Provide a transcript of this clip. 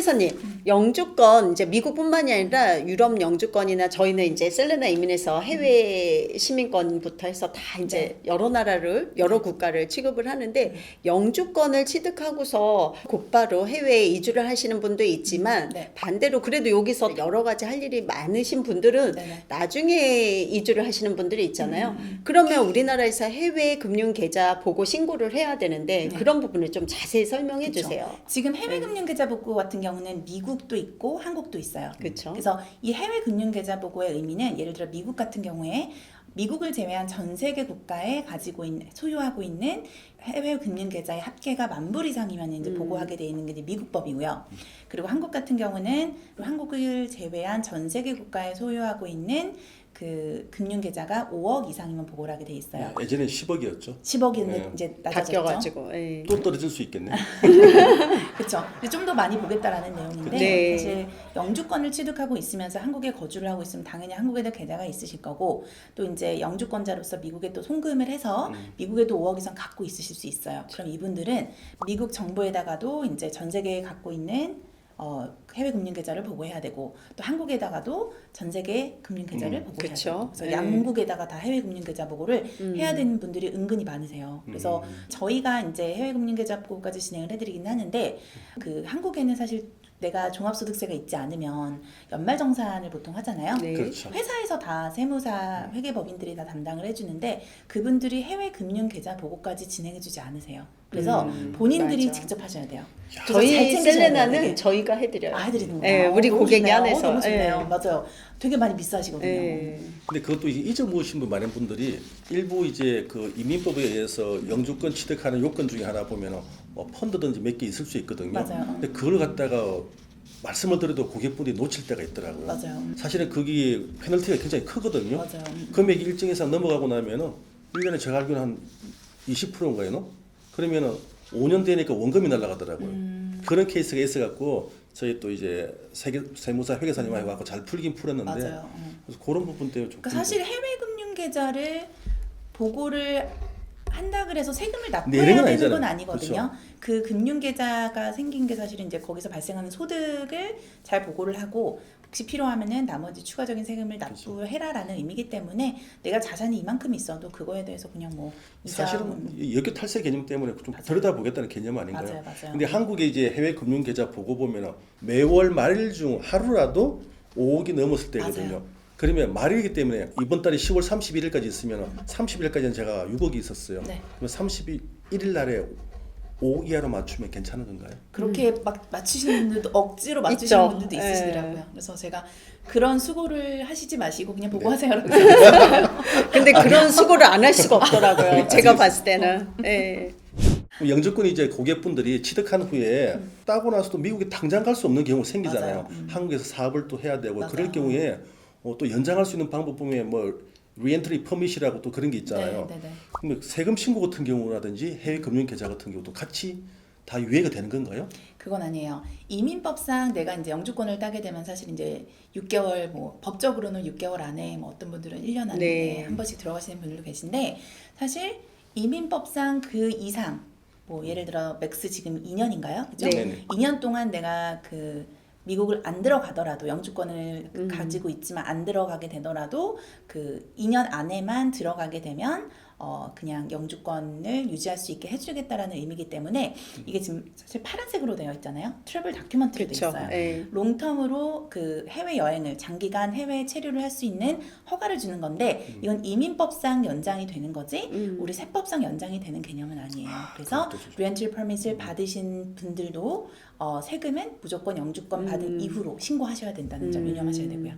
변호사님, 영주권 이제 미국뿐만이 아니라 유럽 영주권이나 저희는 이제 셀레나 이민에서 해외 시민권부터 해서 다 이제 여러 나라를 여러 국가를 취급을 하는데 영주권을 취득하고서 곧바로 해외에 이주를 하시는 분도 있지만 반대로 그래도 여기서 여러 가지 할 일이 많으신 분들은 나중에 이주를 하시는 분들이 있잖아요. 그러면 우리나라에서 해외 금융 계좌 보고 신고를 해야 되는데 그런 부분을 좀 자세히 설명해 주세요. 지금 해외 금융 계좌 보고 같은 경우는 미국도 있고 한국도 있어요. 그렇죠. 그래서 이 해외 금융 계좌 보고의 의미는 예를 들어 미국 같은 경우에 미국을 제외한 전 세계 국가에 소유하고 있는 해외 금융 계좌의 합계가 10,000불 이상이면 이제 보고하게 돼 있는 게 이제 미국법이고요. 그리고 한국 같은 경우는 한국을 제외한 전 세계 국가에 소유하고 있는 그 금융 계좌가 5억 이상이면 보고를 하게 돼 있어요. 예전에 10억이었죠. 10억이면 이제 낮아졌죠. 바뀌어가지고. 또 떨어질 수 있겠네. 그렇죠. 좀 더 많이 보겠다라는 내용인데 사실 영주권을 취득하고 있으면서 한국에 거주를 하고 있으면 당연히 한국에도 계좌가 있으실 거고 또 이제 영주권자로서 미국에 또 송금을 해서 미국에도 5억 이상 갖고 있으실 수 있어요. 그럼 이분들은 미국 정부에다가도 이제 전 세계에 갖고 있는 해외 금융 계좌를 보고해야 되고 또 한국에다가도 전 세계 금융 계좌를 보고해야 되고 그래서 양국에다가 다 해외 금융 계좌 보고를 해야 되는 분들이 은근히 많으세요. 그래서 저희가 이제 해외 금융 계좌 보고까지 진행을 해드리긴 하는데 그 한국에는 사실 내가 종합소득세가 있지 않으면 연말정산을 보통 하잖아요. 그렇죠. 회사에서 다 세무사 회계법인들이 다 담당을 해주는데 그분들이 해외 금융 계좌 보고까지 진행해주지 않으세요. 그래서 본인들이 맞아. 직접 하셔야 돼요. 저희 셀레나는 저희가 해드려요. 해드리는구나. 네, 우리 고객이 좋네요. 안에서. 너무 좋네요. 맞아요. 되게 많이 비싸시거든요. 근데 그것도 이제 잊어먹으신 분 많은 분들이 일부 이제 그 이민법에 의해서 영주권 취득하는 요건 중에 하나 보면은 뭐 펀드든지 몇 개 있을 수 있거든요. 맞아요. 근데 그걸 갖다가 말씀을 드려도 고객분들이 놓칠 때가 있더라고요. 맞아요. 사실은 그게 페널티가 굉장히 크거든요. 맞아요. 금액이 일정 이상 넘어가고 나면은 1년에 제가 알기로는 한 20%인가요? 그러면은 5년 되니까 원금이 날아가더라고요. 그런 케이스가 있어갖고 저희 또 이제 세무사 회계사님하고 갖고 잘 풀긴 풀었는데 맞아요. 그래서 그런 부분 때문에 좀 그러니까 사실 해외 금융 계좌를 보고를 한다 그래서 세금을 납부해야 내는 건 되는 아니잖아요. 건 아니거든요. 그 금융 계좌가 생긴 게 사실은 이제 거기서 발생하는 소득을 잘 보고를 하고 혹시 필요하면은 나머지 추가적인 세금을 납부해라라는 의미이기 때문에 내가 자산이 이만큼 있어도 그거에 대해서 그냥 뭐 이자 사실은 여기 탈세 개념 때문에 좀 들여다보겠다는 개념 아닌가요? 맞아요. 근데 한국에 이제 해외 금융 계좌 보고 보면은 매월 말일 중 하루라도 5억이 넘었을 때거든요. 맞아요. 그러면 말일이기 때문에 이번 달이 10월 31일까지 있으면 30일까지는 제가 6억이 있었어요. 네. 그러면 31일 날에 5억 이하로 맞추면 괜찮은 건가요? 그렇게 막 맞추시는 분들도 억지로 맞추시는 분들도 있으시더라고요. 그래서 제가 그런 수고를 하시지 마시고 그냥 보고하세요라고. 근데 그런 수고를 안 할 수가 없더라고요. 제가 봤을 때는. 네. 영주권이 이제 고객분들이 취득한 후에 따고 나서도 미국에 당장 갈 수 없는 경우가 생기잖아요. 한국에서 사업을 또 해야 되고 그럴 경우에 또 연장할 수 있는 방법 보면 뭐 리엔트리 퍼밋이라고 또 그런 게 있잖아요. 그럼 세금 신고 같은 경우라든지 해외 금융 계좌 같은 경우도 같이 다 유예가 되는 건가요? 그건 아니에요. 이민법상 내가 이제 영주권을 따게 되면 사실 이제 6개월 뭐 법적으로는 6개월 안에 뭐 어떤 분들은 1년 안에 한 번씩 들어가시는 분들도 계신데 사실 이민법상 그 이상 뭐 예를 들어 맥스 지금 2년인가요? 그죠? 2년 동안 내가 그 미국을 안 들어가더라도 영주권을 가지고 있지만 안 들어가게 되더라도 그 2년 안에만 들어가게 되면 그냥 영주권을 유지할 수 있게 해주겠다라는 의미이기 때문에 이게 지금 사실 파란색으로 되어 있잖아요. 트래블 다큐먼트로 되어 있어요. 롱텀으로 그 해외 여행을 장기간 해외 체류를 할 수 있는 허가를 주는 건데 이건 이민법상 연장이 되는 거지 우리 세법상 연장이 되는 개념은 아니에요. 그래서 리엔트리 퍼밋을 받으신 분들도 세금은 무조건 영주권 받은 이후로 신고하셔야 된다는 점 유념하셔야 되고요.